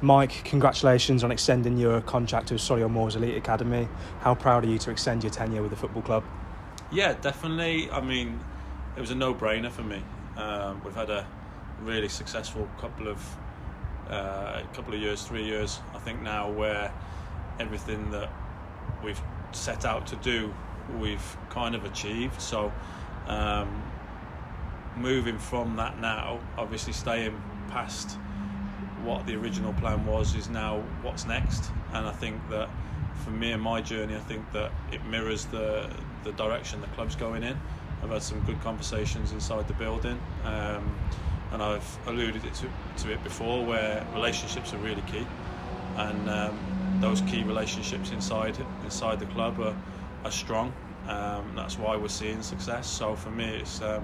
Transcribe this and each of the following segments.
Mike, congratulations on extending your contract with Solihull Elite Academy. How proud are you to extend your tenure with the football club? Yeah, definitely. I mean, it was a no-brainer for me. We've had a really successful couple of years, 3 years, I think now, where everything that we've set out to do, we've kind of achieved. So moving from that now, obviously staying past what the original plan was, is now what's next. And I think that for me and my journey, I think that it mirrors the direction the club's going in. I've had some good conversations inside the building, and I've alluded to it before, where relationships are really key, and those key relationships inside the club are strong. That's why we're seeing success. So for me, it's a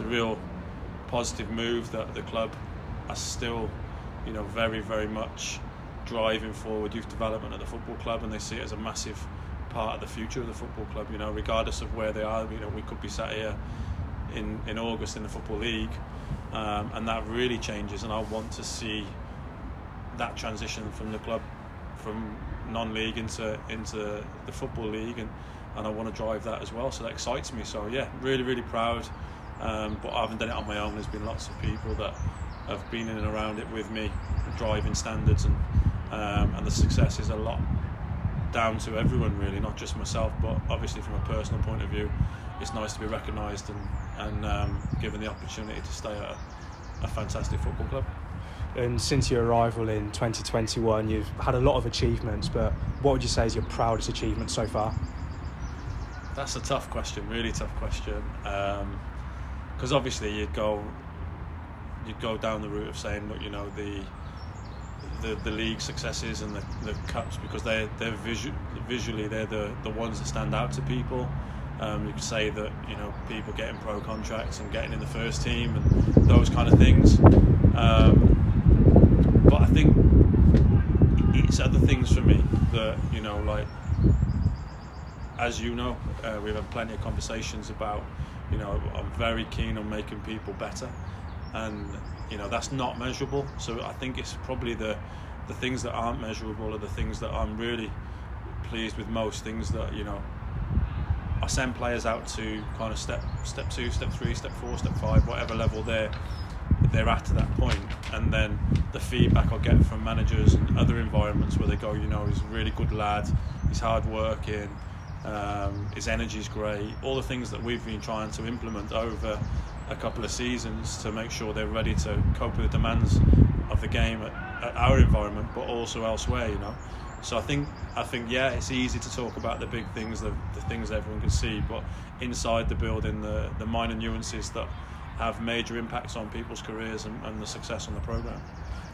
real positive move that the club are still, very, very much driving forward youth development at the football club, and they see it as a massive part of the future of the football club. Regardless of where they are, we could be sat here in August in the Football League, and that really changes. And I want to see that transition from the club, from non-league into the Football League, and I want to drive that as well. So that excites me. So yeah, really, really proud. But I haven't done it on my own. There's been lots of people that have been in and around it with me, driving standards, and the success is a lot down to everyone, really, not just myself. But obviously, from a personal point of view, it's nice to be recognised and given the opportunity to stay at a fantastic football club. And since your arrival in 2021, you've had a lot of achievements, but what would you say is your proudest achievement so far? That's a tough question, really tough question, because obviously you'd go down the route of saying, look, the league successes and the cups, because they're visually they're the ones that stand out to people. You could say that people getting pro contracts and getting in the first team and those kind of things, but I think it's other things for me that like, as we've had plenty of conversations about, I'm very keen on making people better, and that's not measurable. So I think it's probably the things that aren't measurable are the things that I'm really pleased with most. Things that I send players out to kind of step 2, step 3, step 4, step 5, whatever level they're at that point, and then the feedback I get from managers and other environments where they go, he's a really good lad, he's hard working, his energy's great, all the things that we've been trying to implement over a couple of seasons to make sure they're ready to cope with the demands of the game at our environment, but also elsewhere. So I think yeah, it's easy to talk about the big things, the things everyone can see, but inside the building, the minor nuances that have major impacts on people's careers and the success on the programme.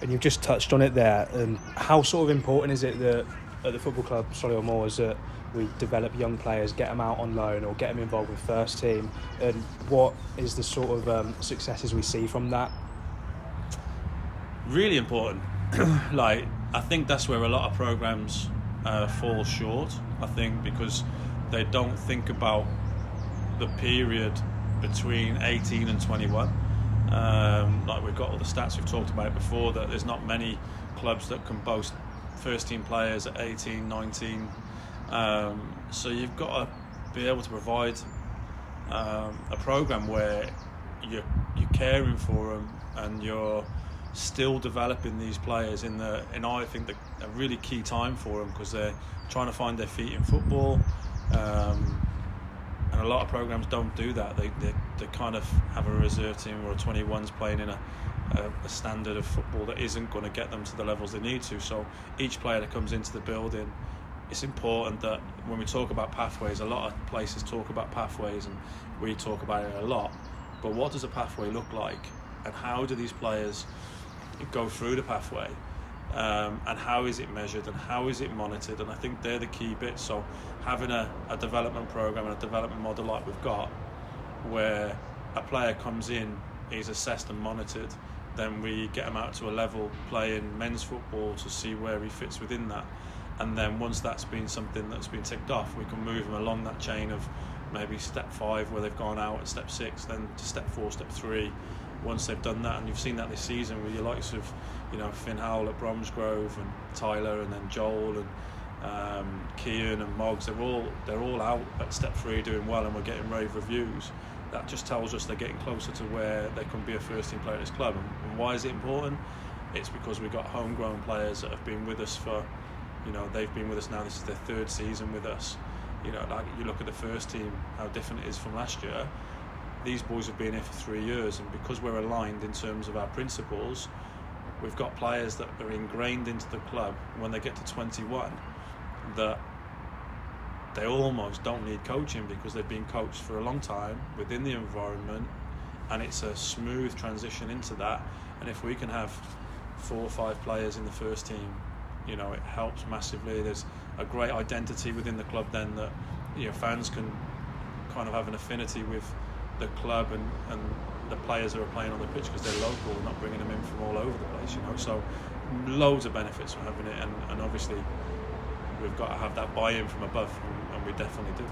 And you've just touched on it there. And how sort of important is it that at the football club Solihull is that we develop young players, get them out on loan or get them involved with first team, and what is the sort of successes we see from that? Really important. I think that's where a lot of programmes fall short. I think because they don't think about the period between 18 and 21. We've got all the stats, we've talked about it before, that there's not many clubs that can boast first team players at 18, 19. So you've got to be able to provide a programme where you're caring for them and you're still developing these players in I think a really key time for them, because they're trying to find their feet in football, and a lot of programmes don't do that. They kind of have a reserve team or a 21s playing in a standard of football that isn't going to get them to the levels they need to. So each player that comes into the building, it's important that when we talk about pathways, a lot of places talk about pathways and we talk about it a lot, but what does a pathway look like, and how do these players go through the pathway, and how is it measured and how is it monitored? And I think they're the key bits. So having a development programme and a development model like we've got, where a player comes in, he's assessed and monitored, then we get him out to a level playing men's football to see where he fits within that, and then once that's been something that's been ticked off, we can move him along that chain of maybe step 5 where they've gone out, at step 6 then to step 4, step 3. Once they've done that, and you've seen that this season with your likes of Finn Howell at Bromsgrove, and Tyler, and then Joel, and Kian and Moggs. They're all out at step 3 doing well, and we're getting rave reviews. That just tells us they're getting closer to where they can be a first team player at this club. And why is it important? It's because we've got homegrown players that have been with us for, they've been with us now. This is their 3rd season with us. Like you look at the first team, how different it is from last year. These boys have been here for 3 years, and because we're aligned in terms of our principles, we've got players that are ingrained into the club. When they get to 21, that they almost don't need coaching because they've been coached for a long time within the environment, and it's a smooth transition into that. And if we can have 4 or 5 players in the first team, it helps massively. There's a great identity within the club then that fans can kind of have an affinity with the club and the players who are playing on the pitch because they're local. We're not bringing them in from all over the place, So loads of benefits from having it, and obviously we've got to have that buy-in from above, and we definitely do.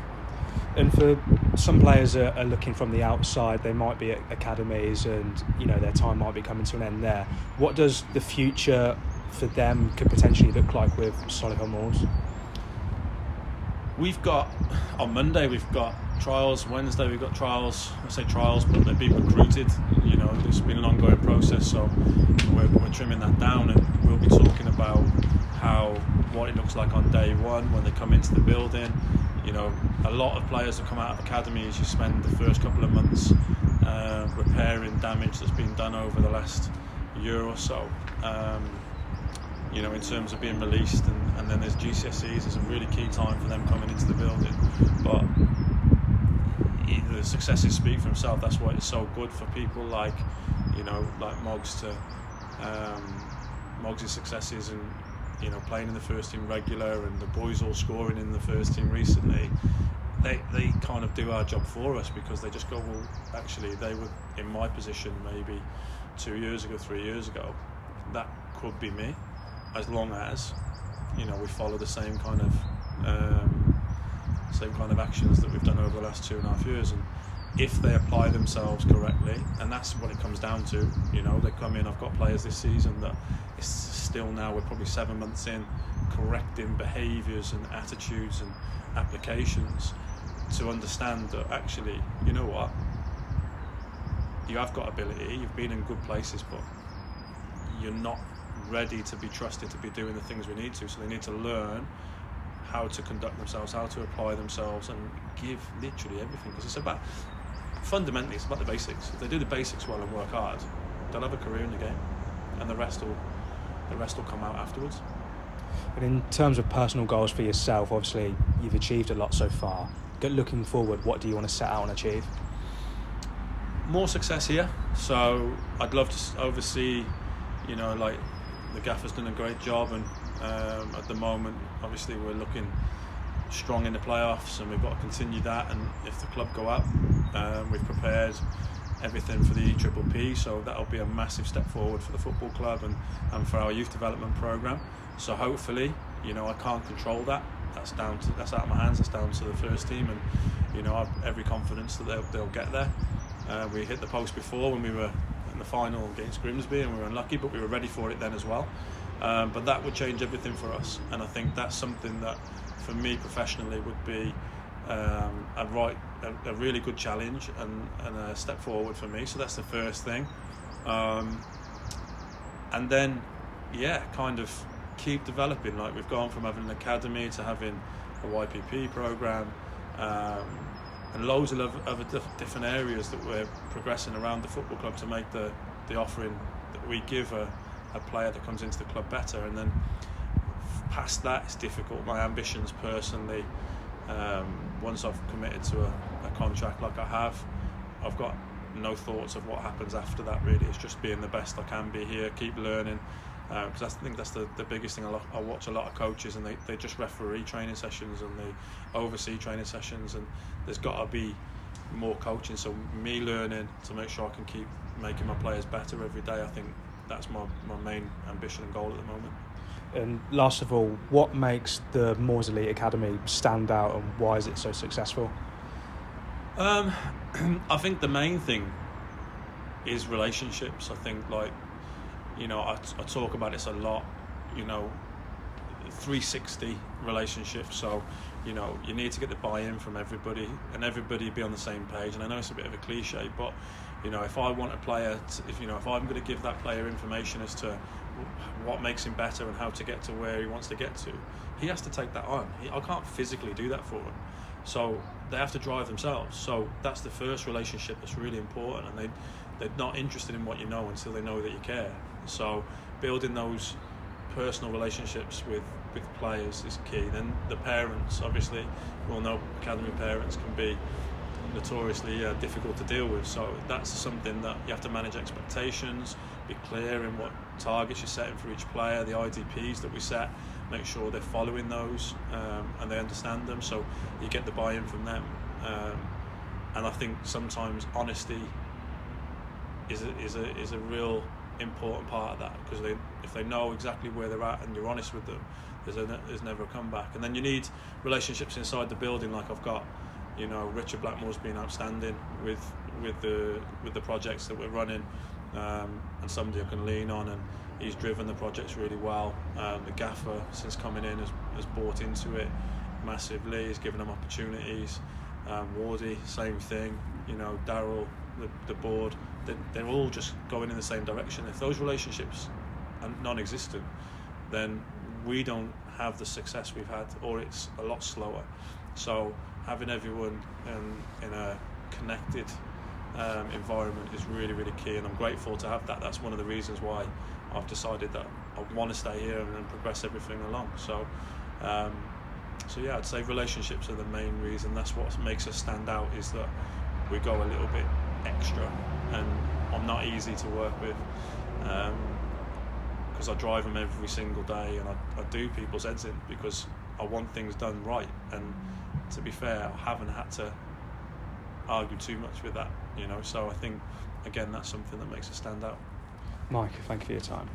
And for some players that are looking from the outside, they might be at academies, and their time might be coming to an end there. What does the future for them could potentially look like with Solihull Moors? We've got, on Monday we've got trials, Wednesday we've got trials. I say trials, but they're being recruited. It's been an ongoing process, so we're trimming that down, and we'll be talking about what it looks like on day 1 when they come into the building. A lot of players that come out of academies, you spend the first couple of months repairing damage that's been done over the last year or so. In terms of being released, and then there's GCSEs. It's a really key time for them coming into the building, but the successes speak for themselves. That's why it's so good for people like Moggs to Moggs' successes, and playing in the first team regular, and the boys all scoring in the first team recently. They kind of do our job for us, because they just go, well, actually they were in my position maybe 2 years ago, 3 years ago. That could be me, as long as we follow the same kind of actions that we've done over the last 2.5 years. And if they apply themselves correctly, and that's what it comes down to. They come in. I've got players this season that is still now, we're probably 7 months in, correcting behaviours and attitudes and applications to understand that actually, you know what, you have got ability, you've been in good places, but you're not ready to be trusted to be doing the things we need to. So they need to learn how to conduct themselves, how to apply themselves, and give literally everything, because fundamentally it's about the basics. If they do the basics well and work hard, they'll have a career in the game, and the rest will come out afterwards. And in terms of personal goals for yourself, obviously you've achieved a lot so far. Looking forward, what do you want to set out and achieve? More success here. So I'd love to oversee, like the gaffer's done a great job, and at the moment obviously we're looking strong in the playoffs, and we've got to continue that. And if the club go up, we've prepared everything for the EPPP, so that'll be a massive step forward for the football club and for our youth development programme. So hopefully, I can't control that. That's out of my hands. That's down to the first team, and I've every confidence that they'll get there. We hit the post before when we were in the final against Grimsby, and we were unlucky, but we were ready for it then as well. But that would change everything for us, and I think that's something that, for me professionally, would be a really good challenge and a step forward for me. So that's the first thing, and then kind of keep developing. Like, we've gone from having an academy to having a YPP program, and loads of other different areas that we're progressing around the football club to make the offering that we give a player that comes into the club better. And then past that, it's difficult. My ambitions personally, once I've committed to a contract like I have, I've got no thoughts of what happens after that. Really, it's just being the best I can be here, keep learning, because I think that's the biggest thing. I watch a lot of coaches, and they just referee training sessions, and they oversee training sessions, and there's got to be more coaching. So me learning to make sure I can keep making my players better every day, I think that's my main ambition and goal at the moment. And last of all, what makes the Moors Elite Academy stand out, and why is it so successful? I think the main thing is relationships. I think, like, you know, I talk about this a lot, you know, 360 relationship. So, you know, you need to get the buy-in from everybody and everybody be on the same page. And I know it's a bit of a cliche, but, you know, if I want a player if I'm going to give that player information as to what makes him better and how to get to where he wants to get to, he has to take that on. I can't physically do that for him, so they have to drive themselves. So that's the first relationship that's really important, and they're not interested in what you know until they know that you care. So building those personal relationships with players is key. Then the parents, obviously, we'll know academy parents can be notoriously difficult to deal with, so that's something that you have to manage expectations, be clear in what targets you're setting for each player, the IDPs that we set, make sure they're following those and they understand them, so you get the buy-in from them. And I think sometimes honesty is a real important part of that, because if they know exactly where they're at and you're honest with them, there's never a comeback. And then you need relationships inside the building, like I've got, you know, Richard Blackmore's been outstanding with the projects that we're running, and somebody I can lean on, and he's driven the projects really well. The gaffer, since coming in, has bought into it massively. He's given them opportunities. Wardy, same thing. You know, Daryl, the board, they're all just going in the same direction. If those relationships are non-existent, then we don't have the success we've had, or it's a lot slower. So having everyone in a connected environment is really, really key, and I'm grateful to have that. That's one of the reasons why I've decided that I want to stay here and progress everything along. So yeah, I'd say relationships are the main reason. That's what makes us stand out, is that we go a little bit extra, and I'm not easy to work with, because I drive them every single day, and I do people's heads in because I want things done right. And to be fair, I haven't had to argue too much with that, you know. So I think, again, that's something that makes us stand out. Mike, thank you for your time.